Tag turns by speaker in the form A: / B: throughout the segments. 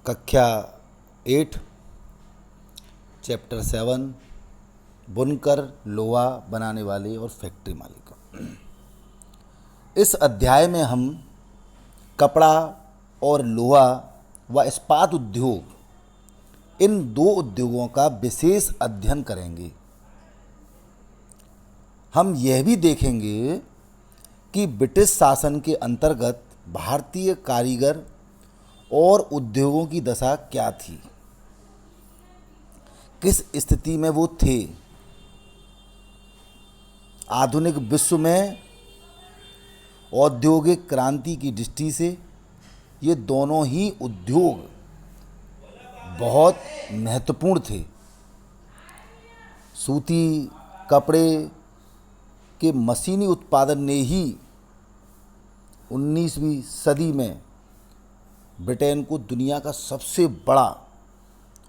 A: कक्षा 8 चैप्टर 7 बुनकर, लोहा बनाने वाले और फैक्ट्री मालिक। इस अध्याय में हम कपड़ा और लोहा व इस्पात उद्योग, इन दो उद्योगों का विशेष अध्ययन करेंगे। हम यह भी देखेंगे कि ब्रिटिश शासन के अंतर्गत भारतीय कारीगर और उद्योगों की दशा क्या थी, किस स्थिति में वो थे। आधुनिक विश्व में औद्योगिक क्रांति की दृष्टि से ये दोनों ही उद्योग बहुत महत्वपूर्ण थे। सूती कपड़े के मशीनी उत्पादन ने ही 19वीं सदी में ब्रिटेन को दुनिया का सबसे बड़ा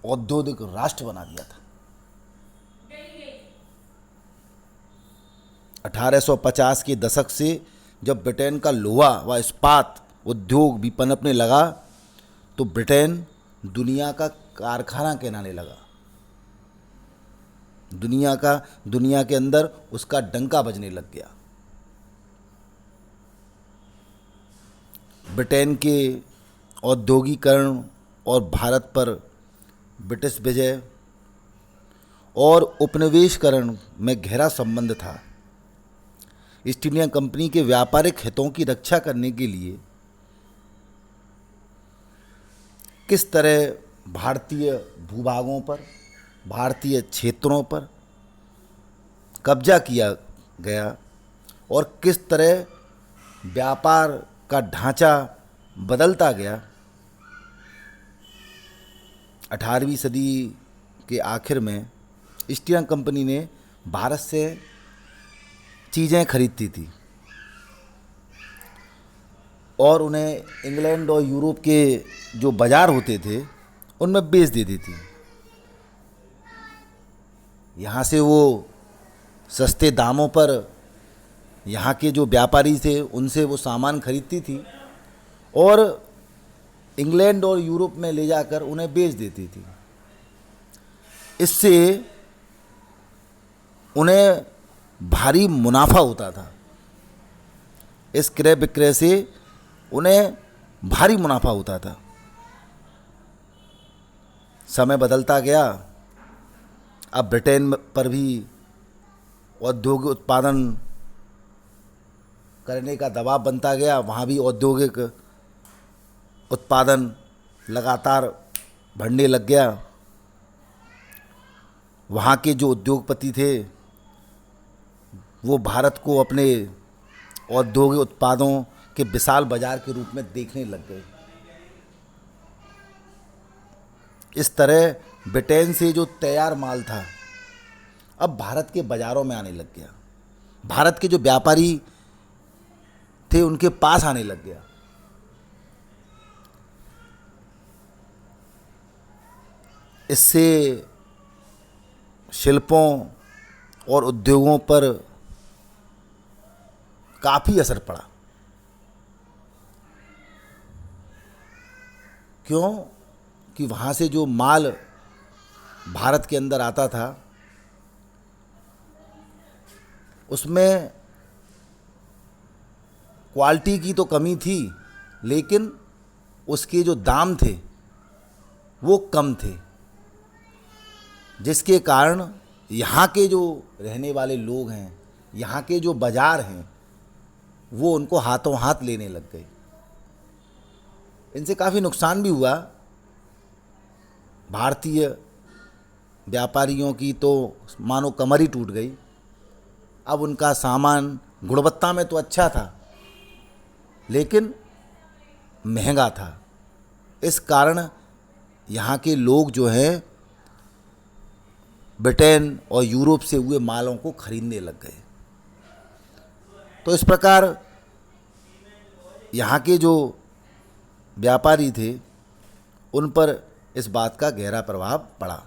A: औद्योगिक राष्ट्र बना दिया था। 1850 के दशक से जब ब्रिटेन का लोहा व इस्पात उद्योग भी पनपने लगा तो ब्रिटेन दुनिया का कारखाना कहलाने लगा। दुनिया के अंदर उसका डंका बजने लग गया। ब्रिटेन के औद्योगिकरण और भारत पर ब्रिटिश विजय और उपनिवेशकरण में गहरा संबंध था। ईस्ट इंडिया कंपनी के व्यापारिक हितों की रक्षा करने के लिए किस तरह भारतीय भूभागों पर, भारतीय क्षेत्रों पर कब्जा किया गया और किस तरह व्यापार का ढांचा बदलता गया। 18वीं सदी के आखिर में ईस्ट इंडिया कंपनी ने भारत से चीज़ें खरीदती थी और उन्हें इंग्लैंड और यूरोप के जो बाज़ार होते थे उनमें बेच देती थी। यहाँ से वो सस्ते दामों पर यहाँ के जो व्यापारी थे उनसे वो सामान खरीदती थी और इंग्लैंड और यूरोप में ले जाकर उन्हें बेच देती थी। इससे उन्हें भारी मुनाफा होता था। इस क्रय विक्रय से उन्हें भारी मुनाफा होता था। समय बदलता गया, अब ब्रिटेन पर भी औद्योगिक उत्पादन करने का दबाव बनता गया। वहाँ भी औद्योगिक उत्पादन लगातार बढ़ने लग गया। वहाँ के जो उद्योगपति थे वो भारत को अपने औद्योगिक उत्पादों के विशाल बाजार के रूप में देखने लग गए। इस तरह ब्रिटेन से जो तैयार माल था अब भारत के बाज़ारों में आने लग गया। भारत के जो व्यापारी थे उनके पास आने लग गया। इससे शिल्पों और उद्योगों पर काफ़ी असर पड़ा। क्यों कि वहाँ से जो माल भारत के अंदर आता था उसमें क्वालिटी की तो कमी थी, लेकिन उसके जो दाम थे वो कम थे, जिसके कारण यहाँ के जो रहने वाले लोग हैं, यहाँ के जो बाज़ार हैं, वो उनको हाथों हाथ लेने लग गए। इनसे काफ़ी नुकसान भी हुआ। भारतीय व्यापारियों की तो मानो कमर ही टूट गई। अब उनका सामान गुणवत्ता में तो अच्छा था लेकिन महंगा था। इस कारण यहाँ के लोग जो हैं ब्रिटेन और यूरोप से हुए मालों को खरीदने लग गए। तो इस प्रकार यहाँ के जो व्यापारी थे उन पर इस बात का गहरा प्रभाव पड़ा।